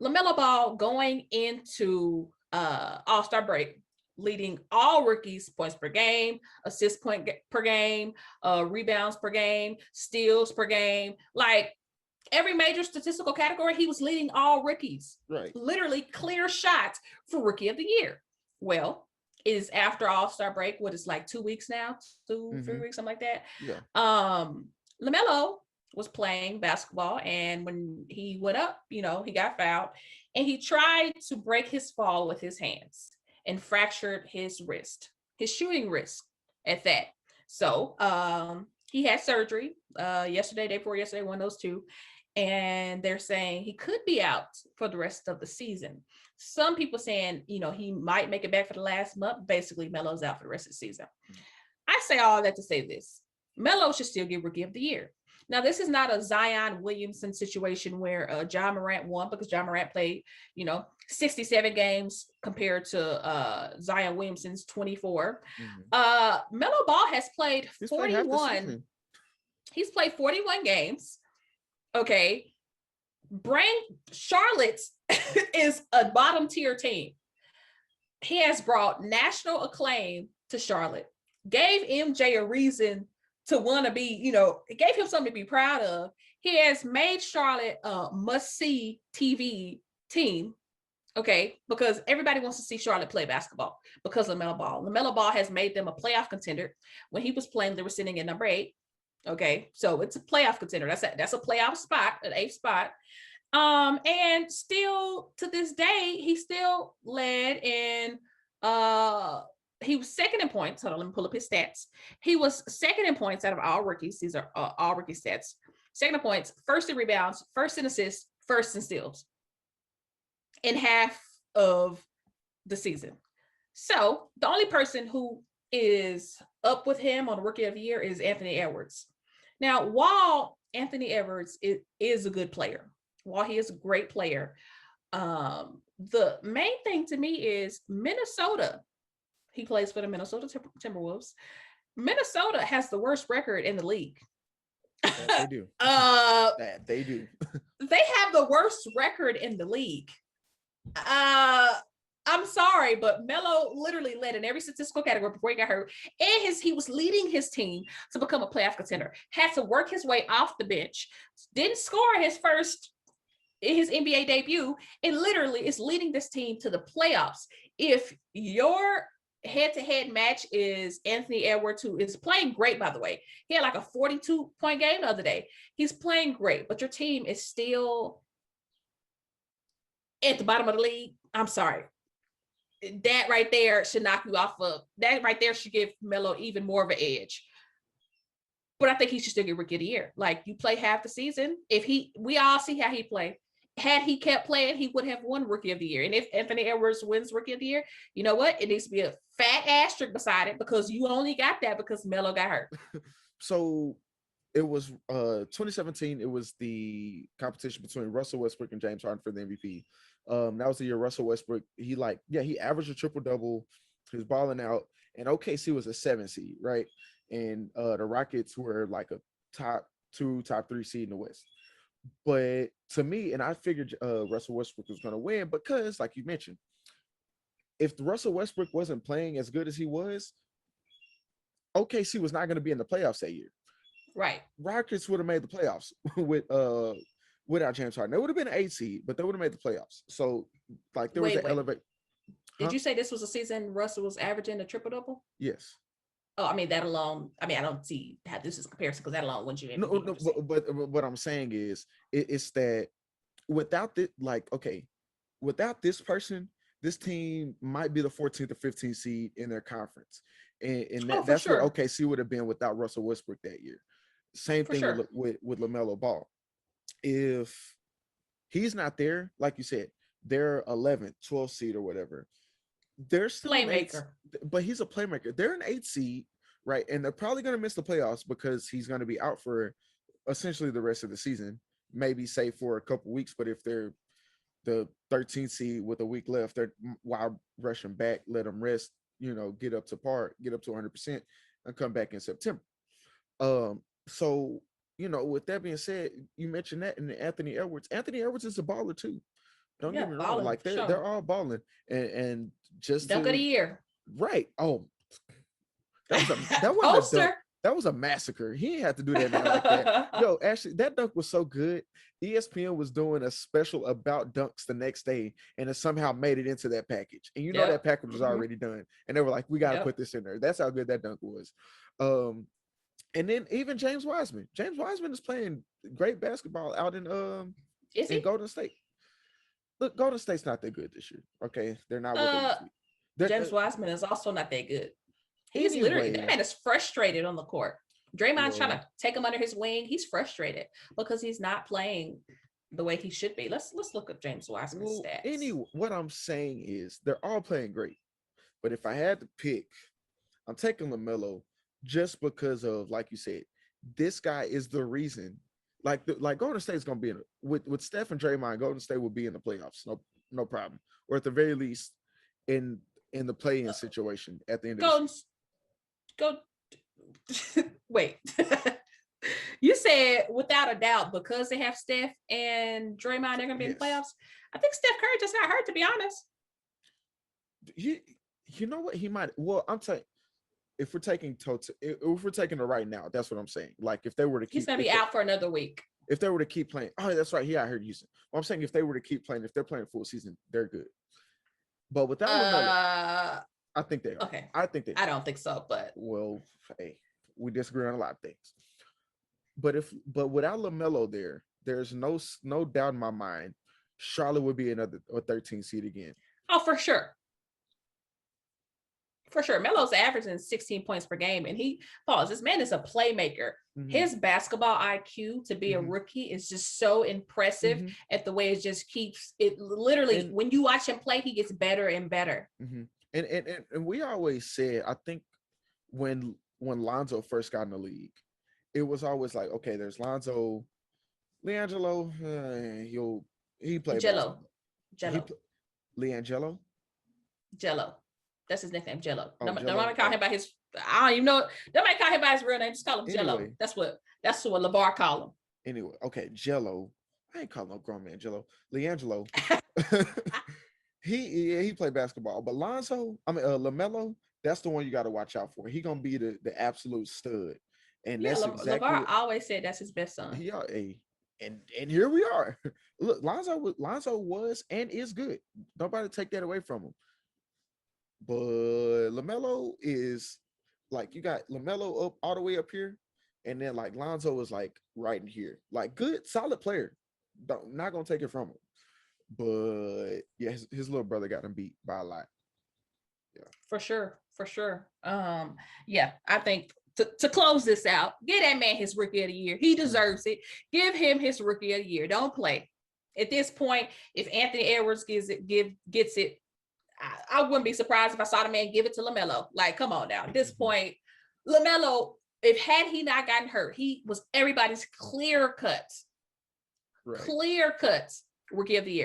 LaMelo Ball going into All-Star break, leading all rookies points per game, assists per game, rebounds per game, steals per game. Like every major statistical category, he was leading all rookies. Right. Literally clear shot for Rookie of the Year. Well, it is after All-Star break. What is like 2 weeks now? 3 weeks, something like that. Yeah. LaMelo was playing basketball, and when he went up, he got fouled, and he tried to break his fall with his hands and fractured his wrist, his shooting wrist at that. So he had surgery yesterday, day before yesterday, one of those two. And they're saying he could be out for the rest of the season. Some people saying, he might make it back for the last month. Basically, Melo's out for the rest of the season. I say all that to say this. Melo should still get Rookie of the Year. Now, this is not a Zion Williamson situation where Ja Morant won, because Ja Morant played, 67 games compared to Zion Williamson's 24. Melo Ball has played 41. He's played 41 games. Okay. Charlotte is a bottom tier team. He has brought national acclaim to Charlotte, gave MJ a reason to want to be, it gave him something to be proud of. He has made Charlotte a must-see TV team, okay, because everybody wants to see Charlotte play basketball because of LaMelo Ball. LaMelo Ball has made them a playoff contender. When he was playing, they were sitting at number 8. Okay, so it's a playoff contender. That's a playoff spot, an 8th spot. And still to this day, he still led in he was second in points. Hold on, let me pull up his stats. He was second in points out of all rookies. These are all rookie stats. Second in points, first in rebounds, first in assists, first in steals in half of the season. So the only person who is up with him on the Rookie of the Year is Anthony Edwards. Now, while Anthony Edwards is a good player, while he is a great player, the main thing to me is Minnesota. He plays for the Minnesota Timberwolves. Minnesota has the worst record in the league. They do. They do. They have the worst record in the league. I'm sorry, but Melo literally led in every statistical category before he got hurt. And he was leading his team to become a playoff contender. Had to work his way off the bench. Didn't score his NBA debut, and literally is leading this team to the playoffs. If your head-to-head match is Anthony Edwards, who is playing great, by the way. He had like a 42-point game the other day. He's playing great, but your team is still at the bottom of the league. I'm sorry. That right there should knock you off of, that right there should give Melo even more of an edge. But I think he should still get Rookie of the Year. Like, you play half the season. We all see how he played. Had he kept playing, he would have won Rookie of the Year. And if Anthony Edwards wins Rookie of the Year, you know what? It needs to be a fat asterisk beside it, because you only got that because Melo got hurt. So it was 2017. It was the competition between Russell Westbrook and James Harden for the MVP. That was the year Russell Westbrook, he averaged a triple-double. He was balling out. And OKC was a 7 seed, right? And the Rockets were like a top 2, top 3 seed in the West. But to me, and I figured Russell Westbrook was going to win because, like you mentioned, if Russell Westbrook wasn't playing as good as he was, OKC was not going to be in the playoffs that year. Right. Rockets would have made the playoffs without James Harden. They would have been an 8 seed, but they would have made the playoffs. So, like, there was an elevate. Did you say this was a season Russell was averaging a triple-double? Yes. Oh, I mean, that alone, I don't see how this is comparison, because that alone wins you. No, but what I'm saying is, it's that without this, without this person, this team might be the 14th or 15th seed in their conference. And that's sure what OKC would have been without Russell Westbrook that year. Same thing with LaMelo Ball. If he's not there, like you said, they're 11th, 12th seed or whatever. They're still playmaker, but he's a playmaker. They're an 8 seed, right? And they're probably going to miss the playoffs because he's going to be out for essentially the rest of the season, maybe say for a couple weeks. But if they're the 13th seed with a week left, they're wild rushing back, let them rest, get up to par, get up to 100%, and come back in September. So, with that being said, you mentioned that, and Anthony Edwards is a baller too. Don't Yeah, get me wrong, balling like for they're sure. all balling, and just Dunk of the to year. right. Oh, that wasn't a dunk. Poster. That was a massacre. He didn't have to do that man like that. Yo, actually, that dunk was so good. ESPN was doing a special about dunks the next day, and it somehow made it into that package. And you know that Yep. package was Hmm. already done, and they were like, "We got to Yep. put this in there." That's how good that dunk was. Um, and then even James Wiseman. James Wiseman is playing great basketball out Is in he? Golden State. Look, Golden State's not that good this year. Okay, they're not what they Uh, used to be. They're, James Wiseman is also not that good. He's literally, that anyway, man is frustrated on the court. Draymond's trying well, to take him under his wing. He's frustrated because he's not playing the way he should be. Let's look up James Wiseman's stats. what I'm saying is they're all playing great. But if I had to pick, I'm taking LaMelo just because of, like you said, this guy is the reason. Like Golden State is going to be in with Steph and Draymond. Golden State will be in the playoffs, no problem, or at the very least in the play-in situation at the end of the Go, season. go. Wait. You said without a doubt because they have Steph and Draymond, they're going to be in the Yes, playoffs. I think Steph Curry just got hurt, to be honest. you know what he might. Well, I'm telling. If we're taking if we're taking it right now, that's what I'm saying. Like if they were to He's keep, going to be out for another week. if they were to keep playing, oh, that's right. Yeah, I heard Houston. Well, I'm saying if they were to keep playing, if they're playing full season, they're good. But without LaMelo, Uh, I think they are. okay. I think they. I don't think so, but Well, hey, we disagree on a lot of things. But without LaMelo there's no doubt in my mind, Charlotte would be another or 13 seed again. oh, for sure. For sure. Melo's averaging 16 points per game. And this man is a playmaker. Mm-hmm. His basketball IQ to be a rookie is just so impressive at the way it just keeps it literally. When you watch him play, he gets better and better. And we always said, I think when Lonzo first got in the league, it was always like, okay, there's Lonzo, LiAngelo, he played Jello. LiAngelo. Jello. That's his nickname, Jello. Oh, Nobody call him by his. I don't even know. Nobody call him by his real name. Just call him Jello. Anyway. That's what LeVar call him. Anyway, okay, Jello. I ain't calling no grown man Jello. LiAngelo. he played basketball, but LaMelo, that's the one you got to watch out for. He gonna be the absolute stud, and yeah, that's exactly. LeVar always said that's his best son. And here we are. Look, Lonzo was and is good. Nobody take that away from him. But LaMelo is like, you got LaMelo up all the way up here, and then like Lonzo is like right in here. Like good, solid player. Not gonna take it from him. But yeah, his little brother got him beat by a lot. Yeah, for sure. Yeah, I think to close this out, give that man his rookie of the year. He deserves it. Give him his rookie of the year. Don't play. At this point, if Anthony Edwards gets it, I wouldn't be surprised if I saw the man give it to LaMelo. Like, come on now. At this point, LaMelo, had he not gotten hurt, he was everybody's clear cuts rookie of the year.